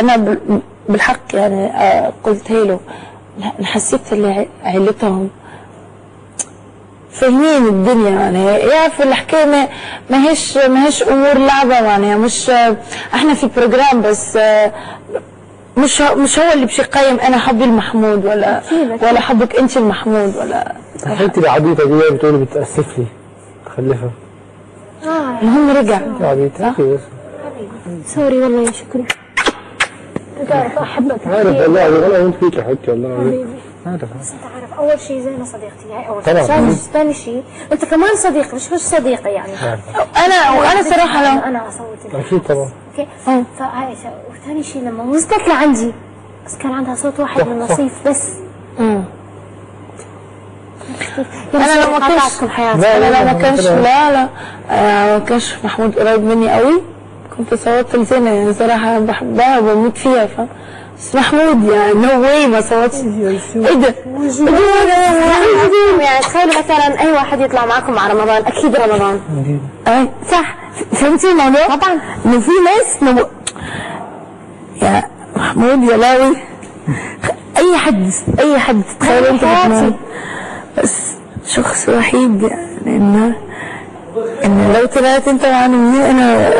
انا بالحق يعني قلت له حسيت اللي عيلتهم فاهمين الدنيا، يعني يعرفوا الحكايه ما هيش امور لعبه، يعني مش احنا في بروجرام بس مش هو اللي بشي قيم انا حبي المحمود ولا حبك انت المحمود ولا حبيبتي العبيطه دي بتقولي بتاسف لي تخلفها. المهم رجع يا عبيطه حبيبي سوري والله يا شكري، تعرف احبك عارف والله انا وانت فيك يا حبيبتي والله حبيبي. عارف بس انت عارف اول شيء زينه صديقتي، هاي اول طبعا. شيء. ثاني شيء انت كمان صديقي مش صديقه يعني. انا صراحه لو انا اصوت لك اكيد طبعا. اوكي فهاي. وثاني شيء لما وصلت لعندي بس كان عندها صوت واحد من نصيف بس. انا لو ما كانش لا ما كانش محمود قريب مني قوي كنت صوتت لزينة، يعني صراحة بحبها وبموت فيها بس محمود يعني نو واي ما صوتش. ايه ده؟ يعني تخيلوا مثلا اي واحد يطلع معكم مع رمضان اكيد رمضان. اي صح، فهمتي الموضوع؟ طبعا انه في ناس يا محمود يا لاوي اي حد تخيل انت محمود، بس شخص وحيد يعني انه لو طلعت انت يعني انا